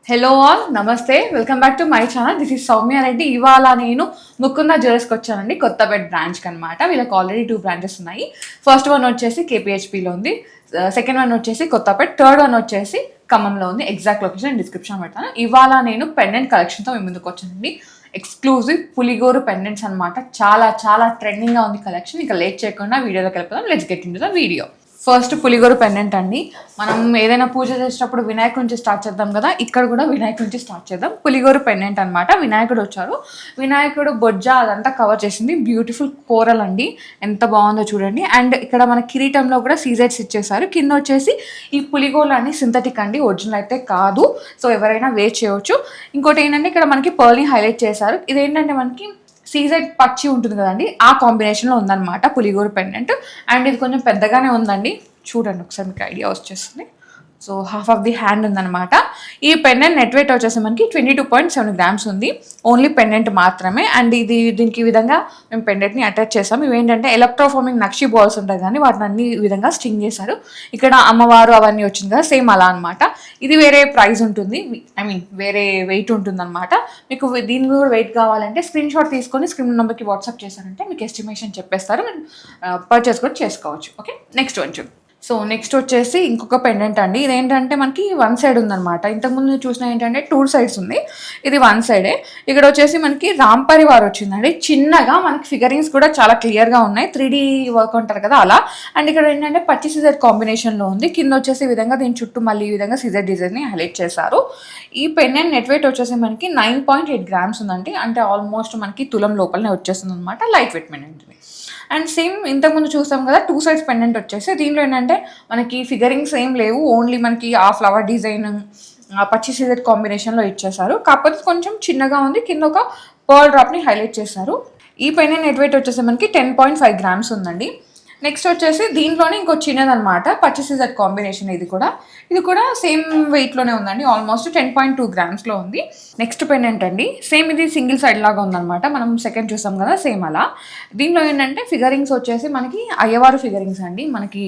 Hello all నమస్తే welcome back to my channel. This is Soumya Reddy. ఇవాళ నేను ముకుంద జ్యువెలర్స్కి వచ్చానండి, కొత్తపేట బ్రాంచ్కి అనమాట. వీళ్ళకి ఆల్రెడీ 2 బ్రాంచెస్ ఉన్నాయి. ఫస్ట్ వన్ వచ్చేసి కేపీహెచ్పిలో ఉంది, సెకండ్ వన్ వచ్చేసి కొత్తపేట, థర్డ్ వన్ వచ్చేసి ఖమ్మంలో ఉంది. ఎగ్జాక్ట్ లొకేషన్ డిస్క్రిప్షన్ పెడతాను. ఇవాళ నేను పెండెంట్ కలెక్షన్తో మీ ముందుకు వచ్చానండి. ఎక్స్క్లూజివ్ పులిగోరు పెండెంట్స్ అనమాట. చాలా చాలా ట్రెండింగ్గా ఉంది కలెక్షన్. ఇక లేట్ చేయకుండా వీడియోలోకి వెళ్ళిపోదాం. Let's get into the video. First పులిగోరు పెండెంట్ అండి. మనం ఏదైనా పూజ చేసేటప్పుడు వినాయకుడి నుంచి స్టార్ట్ చేద్దాం కదా, ఇక్కడ కూడా వినాయకుడి నుంచి స్టార్ట్ చేద్దాం. పులిగోరు పెండెంట్ అనమాట. వినాయకుడు వచ్చారు, వినాయకుడు బొజ్జ అదంతా కవర్ చేసింది. బ్యూటిఫుల్ కోరల్ అండి, ఎంత బాగుందో చూడండి. అండ్ ఇక్కడ మన కిరీటంలో కూడా సీజెట్స్ ఇచ్చేసారు. కింద వచ్చేసి ఈ పులిగోలు అన్ని సింథటిక్ అండి, ఒరిజినల్ అయితే కాదు. సో ఎవరైనా వేర్ చేయవచ్చు. ఇంకోటి ఏంటంటే ఇక్కడ మనకి పర్ల్ని హైలైట్ చేశారు. ఇదేంటంటే మనకి సీజెడ్ పచ్చి ఉంటుంది కదండి, ఆ కాంబినేషన్లో ఉందన్నమాట పులిగోరు పెండెంట్. అండ్ ఇది కొంచెం పెద్దగానే ఉందండి, చూడండి ఒకసారి మీకు ఐడియా వచ్చేస్తుంది. So half of the hand ఉందన్నమాట. ఈ పెండెంట్ నెట్ వెయిట్ వచ్చేసి మనకి 22.7 grams ఉంది, ఓన్లీ పెండెంట్ మాత్రమే. అండ్ దీనికి ఈ విధంగా మేము పెండెంట్ని అటాచ్ చేసాం. ఇవేంటంటే ఎలక్ట్రోఫార్మింగ్ నక్షి బాల్స్ ఉంటాయి కానీ వాటిని అన్ని ఈ విధంగా స్టింగ్ చేశారు. ఇక్కడ అమ్మవారు అవన్నీ వచ్చింది కదా, సేమ్ అలా అనమాట. ఇది వేరే ప్రైస్ ఉంటుంది, వేరే వెయిట్ ఉంటుంది అనమాట. మీకు దీని కూడా వెయిట్ కావాలంటే స్క్రీన్ షాట్ తీసుకొని స్క్రీన్ నెంబర్కి వాట్సాప్ చేశారంటే మీకు ఎస్టిమేషన్ చెప్పేస్తారు, మీరు పర్చేస్ కూడా చేసుకోవచ్చు. ఓకే, నెక్స్ట్ వన్ చూడండి. సో నెక్స్ట్ వచ్చేసి ఇంకొక పెండెంట్ అండి. ఇదేంటంటే మనకి 1 side ఉందన్నమాట. ఇంతకుముందు చూసిన ఏంటంటే 2 sides ఉంది, ఇది 1 side. ఇక్కడ వచ్చేసి మనకి రామ్ పరివార్ వచ్చిందండి. చిన్నగా మనకి ఫిగరింగ్స్ కూడా చాలా క్లియర్గా ఉన్నాయి, 3D వర్క్ ఉంటారు కదా అలా. అండ్ ఇక్కడ ఏంటంటే పచ్చి సీజర్ కాంబినేషన్లో ఉంది. కింద వచ్చేసి ఈ విధంగా దీని చుట్టూ మళ్ళీ ఈ విధంగా సీజర్ డిజైన్ని హైలైట్ చేశారు. ఈ పెండెంట్ నెట్ వెయిట్ వచ్చేసి మనకి 9.8 grams ఉందండి. అంటే ఆల్మోస్ట్ మనకి తులం లోపలనే వచ్చేస్తుంది అనమాట, light weight pendant. And same ఇంతకుముందు చూసాం కదా 2 sides పెండెంట్ వచ్చేసి, దీంట్లో ఏంటంటే మనకి ఫిగరింగ్స్ ఏం లేవు, ఓన్లీ మనకి ఆ ఫ్లవర్ డిజైన్ పచ్చి సీజర్ కాంబినేషన్లో ఇచ్చేసారు. కాకపోతే కొంచెం చిన్నగా ఉంది, కింద ఒక పర్ల్ డ్రాప్ని హైలైట్ చేశారు. ఈ పెండెంట్ నెట్ వెయిట్ వచ్చేసి మనకి 10.5 grams ఉందండి. నెక్స్ట్ వచ్చేసి దీంట్లోనే ఇంకో చిన్నదనమాట, పచ్చి సీజర్ కాంబినేషన్. ఇది కూడా సేమ్ వెయిట్లోనే ఉందండి, ఆల్మోస్ట్ 10.2 grams ఉంది. నెక్స్ట్ పెండెంట్ అండి, సేమ్ ఇది సింగిల్ సైడ్ లాగా ఉందన్నమాట. మనం సెకండ్ చూసాం కదా, సేమ్ అలా. దీనిలో ఏంటంటే ఫిగరింగ్స్ వచ్చేసి మనకి అయ్యవారు ఫిగరింగ్స్ అండి. మనకి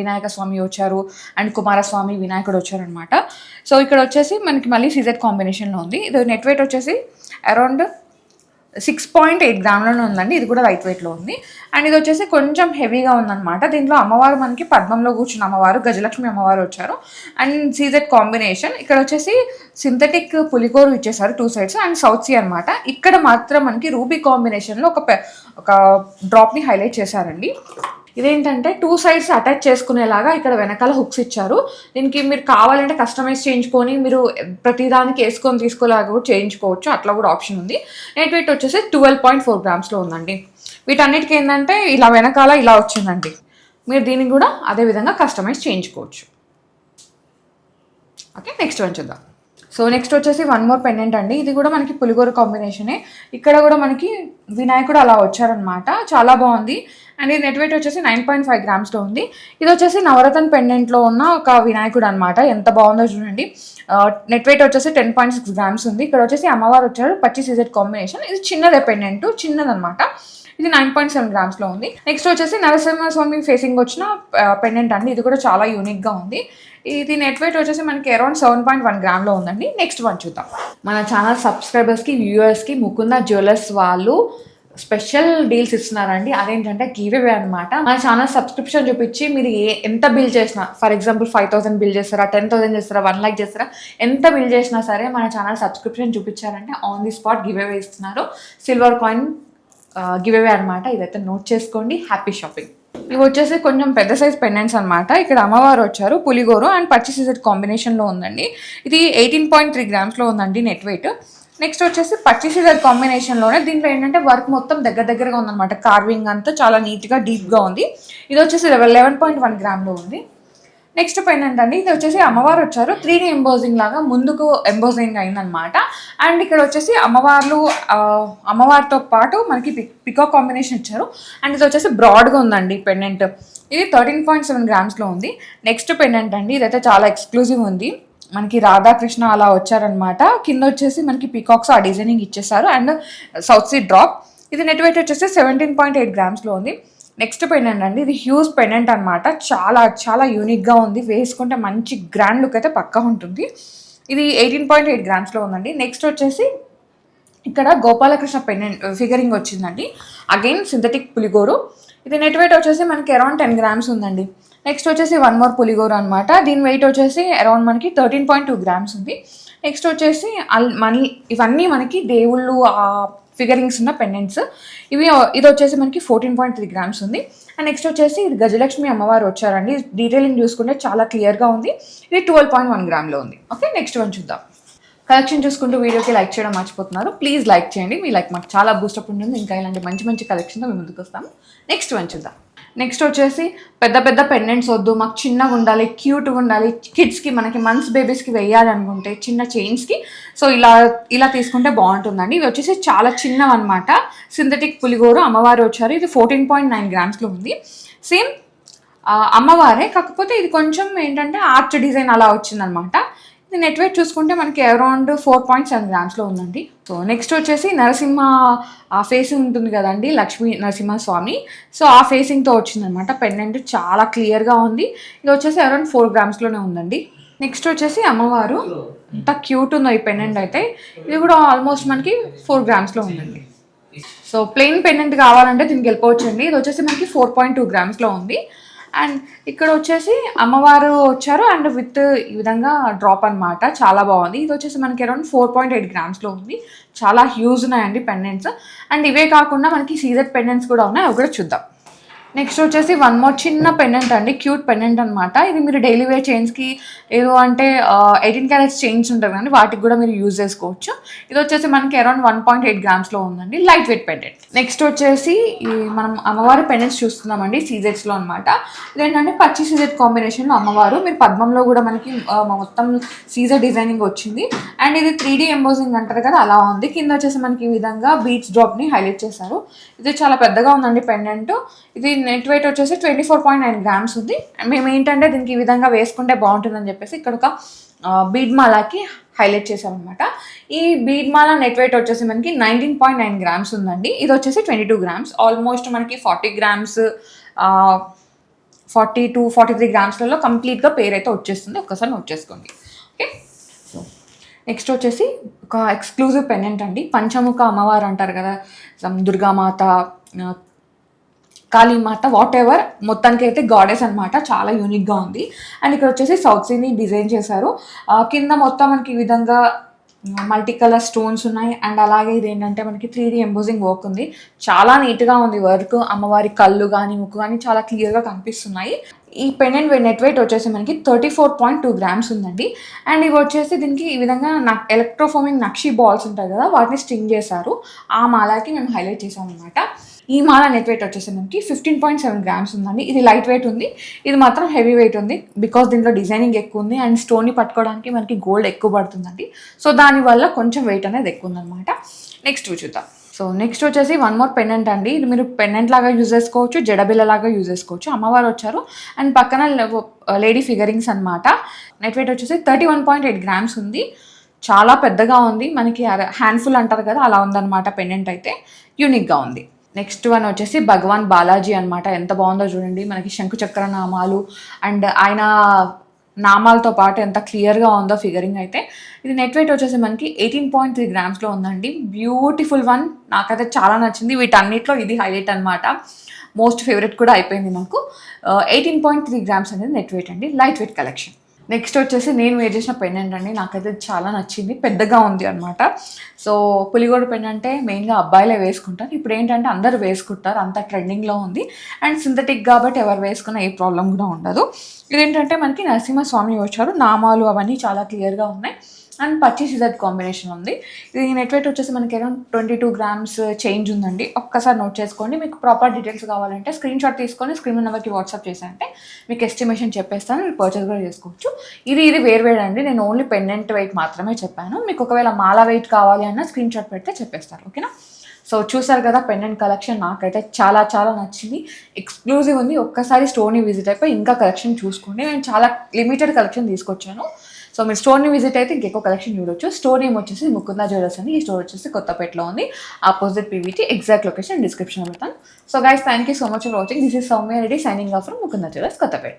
వినాయక స్వామి వచ్చారు అండ్ కుమారస్వామి వినాయకుడు వచ్చారనమాట. సో ఇక్కడ వచ్చేసి మనకి మళ్ళీ సీజర్ కాంబినేషన్లో ఉంది. ఇది నెట్ వెయిట్ వచ్చేసి అరౌండ్ 6.8 grams ఉందండి. ఇది కూడా లైట్ వెయిట్లో ఉంది. అండ్ ఇది వచ్చేసి కొంచెం హెవీగా ఉందన్నమాట. దీంట్లో అమ్మవారు మనకి పద్మంలో కూర్చున్న అమ్మవారు, గజలక్ష్మి అమ్మవారు వచ్చారు. And CZ combination. ఇక్కడ వచ్చేసి సింథటిక్ పులికోరు ఇచ్చేసారు 2 sides అండ్ సౌత్ సీ అనమాట. ఇక్కడ మాత్రం మనకి రూబీ కాంబినేషన్లో ఒక డ్రాప్ని హైలైట్ చేశారండి. ఇదేంటంటే 2 sides అటాచ్ చేసుకునేలాగా ఇక్కడ వెనకాల హుక్స్ ఇచ్చారు. దీనికి మీరు కావాలంటే కస్టమైజ్ చేయించుకొని మీరు ప్రతిదానికి వేసుకొని తీసుకోలేక కూడా చేయించుకోవచ్చు, అట్లా కూడా ఆప్షన్ ఉంది. నెట్ వెయిట్ వచ్చేసి 12.4 grams ఉందండి. వీటన్నిటికీ ఏంటంటే ఇలా వెనకాల ఇలా వచ్చిందండి, మీరు దీనికి కూడా అదే విధంగా కస్టమైజ్ చేయించుకోవచ్చు. ఓకే, నెక్స్ట్ వన్ చూద్దాం. సో నెక్స్ట్ వచ్చేసి 1 more పెండెంట్ అండి. ఇది కూడా మనకి పులిగోరు కాంబినేషనే. ఇక్కడ కూడా మనకి వినాయకుడు అలా వచ్చారనమాట, చాలా బాగుంది. అండ్ ఇది నెట్ వెయిట్ వచ్చేసి 9.5 grams ఉంది. ఇది వచ్చేసి నవరత్న పెండెంట్లో ఉన్న ఒక వినాయకుడు అనమాట, ఎంత బాగుందో చూడండి. నెట్ వెయిట్ వచ్చేసి 10.6 grams ఉంది. ఇక్కడ వచ్చేసి అమ్మవారు వచ్చారు, పచ్చి సీజెడ్ కాంబినేషన్. ఇది చిన్నదే పెండెంట్, చిన్నదనమాట. ఇది 9.7 grams ఉంది. నెక్స్ట్ వచ్చేసి నరసింహస్వామి ఫేసింగ్ వచ్చిన పెండెంట్ అండి. ఇది కూడా చాలా యూనిక్గా ఉంది. ఇది నెట్ వెయిట్ వచ్చేసి మనకి అరౌండ్ 7.1 grams ఉందండి. నెక్స్ట్ వన్ చూద్దాం. మన ఛానల్ సబ్స్క్రైబర్స్కి, వ్యూవర్స్కి ముకుంద జ్యువెలర్స్ వాళ్ళు స్పెషల్ డీల్స్ ఇస్తున్నారండి. అదేంటంటే గివ్ అవే అనమాట. మన ఛానల్ సబ్స్క్రిప్షన్ చూపించి మీరు ఎంత బిల్ చేసినా, ఫర్ ఎగ్జాంపుల్ 5,000 బిల్ చేస్తారా, 10,000 చేస్తారా, 1 lakh చేస్తారా, ఎంత బిల్ చేసినా సరే మన ఛానల్ సబ్స్క్రిప్షన్ చూపించారంటే on the spot give away ఇస్తున్నారు. సిల్వర్ కాయిన్ గివ్ అవే అనమాట. ఇదైతే నోట్ చేసుకోండి. Happy shopping. ఇవి వచ్చేసి కొంచెం పెద్ద సైజ్ పెండెంట్స్ అనమాట. ఇక్కడ అమ్మవారు వచ్చారు, పులిగోరు అండ్ పచ్చి సీజర్ కాంబినేషన్లో ఉందండి. ఇది 18.3 grams ఉందండి నెట్ వెయిట్. నెక్స్ట్ వచ్చేసి పచ్చి సీజర్ కాంబినేషన్లోనే. దీంట్లో ఏంటంటే వర్క్ మొత్తం దగ్గరగా ఉందన్నమాట, కార్వింగ్ అంతా చాలా నీట్గా డీప్గా ఉంది. ఇది వచ్చేసి 11.1 grams ఉంది. నెక్స్ట్ పెండెంట్ అండి. ఇది వచ్చేసి అమ్మవారు వచ్చారు, 3D ఎంబోజింగ్ లాగా ముందుకు ఎంబోజింగ్ అయిందనమాట. అండ్ ఇక్కడ వచ్చేసి అమ్మవారితో పాటు మనకి పికాక్ కాంబినేషన్ ఇచ్చారు. అండ్ ఇది వచ్చేసి బ్రాడ్గా ఉందండి పెండెంట్. ఇది 13.7 grams ఉంది. నెక్స్ట్ పెండెంట్ అండి. ఇదైతే చాలా ఎక్స్క్లూజివ్ ఉంది. మనకి రాధాకృష్ణ అలా వచ్చారనమాట. కింద వచ్చేసి మనకి పీకాక్స్ ఆ డిజైనింగ్ ఇచ్చేసారు అండ్ సౌత్ సీ డ్రాప్. ఇది నెట్ వెయిట్ వచ్చేసి 17.8 grams ఉంది. నెక్స్ట్ పెండెంట్ అండి. ఇది హ్యూజ్ పెండెంట్ అనమాట, చాలా చాలా యూనిక్గా ఉంది. వేసుకుంటే మంచి గ్రాండ్ లుక్ అయితే పక్కా ఉంటుంది. ఇది 18.8 గ్రామ్స్లో ఉందండి. నెక్స్ట్ వచ్చేసి ఇక్కడ గోపాలకృష్ణ పెండెంట్ ఫిగరింగ్ వచ్చిందండి. అగైన్ సింథటిక్ పులిగోరు. ఇది నెట్ వెయిట్ వచ్చేసి మనకి అరౌండ్ 10 గ్రామ్స్ ఉందండి. నెక్స్ట్ వచ్చేసి వన్ మోర్ పులిగోరు అనమాట. దీని వెయిట్ వచ్చేసి అరౌండ్ మనకి 13.2 గ్రామ్స్ ఉంది. నెక్స్ట్ వచ్చేసి ఇవన్నీ మనకి దేవుళ్ళు ఫిగరింగ్స్ ఉన్న పెండెంట్స్. ఇది వచ్చేసి మనకి 14.3 గ్రామ్స్ ఉంది. అండ్ నెక్స్ట్ వచ్చేసి ఇది గజలక్ష్మి అమ్మవారు వచ్చారండి. డీటెయిలింగ్ చూసుకుంటే చాలా క్లియర్గా ఉంది. ఇది 12.1 గ్రామ్లో ఉంది. ఓకే, నెక్స్ట్ వన్ చూద్దాం. కలెక్షన్ చూసుకుంటూ వీడియోకి లైక్ చేయడం మర్చిపోతున్నారు. ప్లీజ్ లైక్ చేయండి. మీ లైక్ మాకు చాలా బూస్టప్ ఉంటుంది. ఇంకా ఇలాంటి మంచి మంచి కలెక్షన్తో మేము ముందుకు వస్తాము. నెక్స్ట్ వన్ చూద్దాం. నెక్స్ట్ వచ్చేసి పెద్ద పెద్ద పెండెంట్స్ వద్దు, మాకు చిన్నగా ఉండాలి, క్యూట్గా ఉండాలి, కిడ్స్కి మనకి మంత్స్ బేబీస్కి వేయాలి అనుకుంటే చిన్న చైన్స్కి సో ఇలా తీసుకుంటే బాగుంటుందండి. ఇవి వచ్చేసి చాలా చిన్నవి అనమాట. సింథటిక్ పులిగోరు అమ్మవారు వచ్చారు. ఇది 14.9 గ్రామ్స్లో ఉంది. సేమ్ అమ్మవారే, కాకపోతే ఇది కొంచెం ఏంటంటే ఆర్చ్ డిజైన్ అలా వచ్చిందనమాట. ఇది నెట్ వెయిట్ చూసుకుంటే మనకి అరౌండ్ 4.7 గ్రామ్స్లో ఉందండి. సో నెక్స్ట్ వచ్చేసి నరసింహ ఆ ఫేసింగ్ ఉంటుంది కదండి, లక్ష్మీ నరసింహస్వామి. సో ఆ ఫేసింగ్తో వచ్చిందనమాట. పెండెంట్ చాలా క్లియర్గా ఉంది. ఇది వచ్చేసి అరౌండ్ 4 గ్రామ్స్లోనే ఉందండి. నెక్స్ట్ వచ్చేసి అమ్మవారు ఎంత క్యూట్ ఉందో ఈ పెండెంట్ అయితే. ఇది కూడా ఆల్మోస్ట్ మనకి 4 గ్రామ్స్లో ఉందండి. సో ప్లెయిన్ పెండెంట్ కావాలంటే దీనికి వెళ్ళిపోవచ్చండి. ఇది వచ్చేసి మనకి 4.2 గ్రామ్స్లో ఉంది. అండ్ ఇక్కడ వచ్చేసి అమ్మవారు వచ్చారు అండ్ విత్ ఈ విధంగా డ్రాప్ అనమాట. చాలా బాగుంది. ఇది వచ్చేసి మనకి అరౌండ్ 4.8 గ్రామ్స్లో ఉంది. చాలా హ్యూజ్ ఉన్నాయండి పెండెంట్స్. అండ్ ఇవే కాకుండా మనకి సీజెడ్ పెండెంట్స్ కూడా ఉన్నాయి. అవి కూడా చూద్దాం. నెక్స్ట్ వచ్చేసి వన్ మోర్ చిన్న పెండెంట్ అండి, క్యూట్ పెండెంట్ అనమాట. ఇది మీరు డైలీ వేర్ చైన్స్కి ఏదో అంటే 18 క్యారెట్స్ చైన్స్ ఉంటుంది కానీ వాటికి కూడా మీరు యూజ్ చేసుకోవచ్చు. ఇది వచ్చేసి మనకి అరౌండ్ 1.8 గ్రామ్స్లో ఉందండి. Light weight pendant. నెక్స్ట్ వచ్చేసి మనం అమ్మవారి పెండెంట్స్ చూస్తున్నామండి సీజెడ్స్లో అనమాట. ఇదేంటంటే పచ్చి సీజెడ్ కాంబినేషన్లో అమ్మవారు. మీరు పద్మంలో కూడా మనకి మొత్తం సీజెడ్ డిజైనింగ్ వచ్చింది. అండ్ ఇది 3D ఎంబోజింగ్ అంటారు కదా, అలా ఉంది. కింద వచ్చేసి మనకి ఈ విధంగా బీట్స్ డ్రాప్ని హైలైట్ చేశారు. ఇది చాలా పెద్దగా ఉందండి పెండెంట్. ఇది నెట్ వెయిట్ వచ్చేసి 24.9 గ్రామ్స్ ఉంది. మేము ఏంటంటే దీనికి ఈ విధంగా వేసుకుంటే బాగుంటుందని చెప్పేసి ఇక్కడ ఒక బీడ్ మాలాకి హైలైట్ చేసామన్నమాట. ఈ బీడ్ మాల నెట్ వెయిట్ వచ్చేసి మనకి 19.9 గ్రామ్స్ ఉందండి. ఇది వచ్చేసి 22 గ్రామ్స్. ఆల్మోస్ట్ మనకి 40 గ్రామ్స్ 40 to 43 గ్రామ్స్లలో కంప్లీట్గా పేరు అయితే వచ్చేస్తుంది. ఒక్కసారి నోట్ చేసుకోండి. ఓకే, సో నెక్స్ట్ వచ్చేసి ఒక ఎక్స్క్లూజివ్ పెండెంట్ అండి. పంచముఖ అమ్మవారు అంటారు కదా, దుర్గామాత, కాళీమాత, వాట్ ఎవర్, మొత్తానికి అయితే గాడెస్ అనమాట. చాలా యూనిక్గా ఉంది. అండ్ ఇక్కడ వచ్చేసి సౌత్ సీని డిజైన్ చేశారు. కింద మొత్తం మనకి ఈ విధంగా మల్టీ కలర్ స్టోన్స్ ఉన్నాయి. అండ్ అలాగే ఇది ఏంటంటే మనకి 3D ఎంబోజింగ్ వర్క్ ఉంది. చాలా నీట్గా ఉంది వర్క్. అమ్మవారి కళ్ళు కానీ ముక్కు కానీ చాలా క్లియర్గా కనిపిస్తున్నాయి. ఈ పెండెంట్ నెట్ వెయిట్ వచ్చేసి మనకి 34.2 గ్రామ్స్ ఉందండి. అండ్ ఇవి వచ్చేసి దీనికి ఈ విధంగా ఎలక్ట్రోఫోమింగ్ నక్షి బాల్స్ ఉంటాయి కదా, వాటిని స్టింగ్ చేశారు. ఆ మాలకి మేము హైలైట్ చేసాం అనమాట. ఈ మాల నెట్ వెయిట్ వచ్చేసి మనకి 15.7 గ్రామ్స్ ఉందండి. ఇది లైట్ వెయిట్ ఉంది. ఇది మాత్రం హెవీ వెయిట్ ఉంది. బికాస్ దీంట్లో డిజైనింగ్ ఎక్కువ ఉంది అండ్ స్టోన్ని పట్టుకోవడానికి మనకి గోల్డ్ ఎక్కువ పడుతుందండి. సో దానివల్ల కొంచెం వెయిట్ అనేది ఎక్కువ ఉందన్నమాట. నెక్స్ట్ చూద్దాం. సో నెక్స్ట్ వచ్చేసి వన్ మోర్ పెండెంట్ అండి. ఇది మీరు పెండెంట్ లాగా యూజ్ చేసుకోవచ్చు, జడబిల్ల లాగా యూజ్ చేసుకోవచ్చు. అమ్మవారు వచ్చారు అండ్ పక్కన లేడీ ఫిగరింగ్స్ అనమాట. నెట్ వెయిట్ వచ్చేసి 31.8 గ్రామ్స్ ఉంది. చాలా పెద్దగా ఉంది. మనకి హ్యాండ్ఫుల్ అంటారు కదా, అలా ఉందన్నమాట. పెండెంట్ అయితే యూనిక్గా ఉంది. నెక్స్ట్ వన్ వచ్చేసి భగవాన్ బాలాజీ అనమాట. ఎంత బాగుందో చూడండి. మనకి శంకుచక్ర నామాలు అండ్ ఆయన నామాలతో పాటు ఎంత క్లియర్గా ఉందో ఫిగరింగ్ అయితే. ఇది నెట్ వెయిట్ వచ్చేసి మనకి 18.3 గ్రామ్స్లో ఉందండి. Beautiful one. నాకైతే చాలా నచ్చింది. వీటన్నిటిలో ఇది హైలైట్ అనమాట. మోస్ట్ ఫేవరెట్ కూడా అయిపోయింది నాకు. 18.3 గ్రామ్స్ అనేది నెట్ వెయిట్ అండి. Light weight collection. నెక్స్ట్ వచ్చేసి నేను వేర్ చేసిన పెండెంట్ అండి. నాకైతే చాలా నచ్చింది. పెద్దగా ఉంది అనమాట. సో పులిగోడు పెండెంటే మెయిన్గా అబ్బాయిలే వేసుకుంటారు. ఇప్పుడు ఏంటంటే అందరూ వేసుకుంటారు, అంత ట్రెండింగ్లో ఉంది. అండ్ సింథటిక్ కాబట్టి ఎవరు వేసుకున్నా ఏ ప్రాబ్లం కూడా ఉండదు. ఇదేంటంటే మనకి నరసింహస్వామి వచ్చారు. నామాలు అవన్నీ చాలా క్లియర్గా ఉన్నాయి. అండ్ పచ్చి సీజెడ్ కాంబినేషన్ ఉంది. ఇది నెట్ వెయిట్ వచ్చేసి మనకి అరౌండ్ 22 గ్రామ్స్ చేంజ్ ఉందండి. ఒక్కసారి నోట్ చేసుకోండి. మీకు ప్రాపర్ డీటెయిల్స్ కావాలంటే స్క్రీన్ షాట్ తీసుకొని స్క్రీన్ నెంబర్కి వాట్సాప్ చేశారంటే మీకు ఎస్టిమేషన్ చెప్పేస్తాను. మీరు పర్చేస్ కూడా చేసుకోవచ్చు. ఇది వేరు అండి. నేను ఓన్లీ పెండెంట్ వెయిట్ మాత్రమే చెప్పాను. మీకు ఒకవేళ మాల వెయిట్ కావాలి అన్న స్క్రీన్ షాట్ పెడితే చెప్పేస్తారు. ఓకేనా? సో చూసారు కదా పెండెంట్ కలెక్షన్. నాకైతే చాలా చాలా నచ్చింది. ఎక్స్క్లూజివ్ ఉంది. ఒక్కసారి స్టోర్ని విజిట్ అయిపోయి ఇంకా కలెక్షన్ చూసుకోండి. నేను చాలా లిమిటెడ్ కలెక్షన్ తీసుకొచ్చాను. సో మీరు స్టోర్ని విజిట్ అయితే ఇంకెక్కువ కలెక్షన్ చూడొచ్చు. స్టోర్ నేమ్ వచ్చేసి ముకుందా జ్యువెలర్స్ అండి. ఈ స్టోర్ వచ్చేసి కొత్తపేటలో ఉంది. Opposite PVT. ఎగ్జాక్ట్ లొకేషన్ డిస్క్రిప్షన్లో పెడతాను. So guys, thank you so much for watching. This is Soumya Reddy signing off from Mukunda Jewellers, Kothapeta.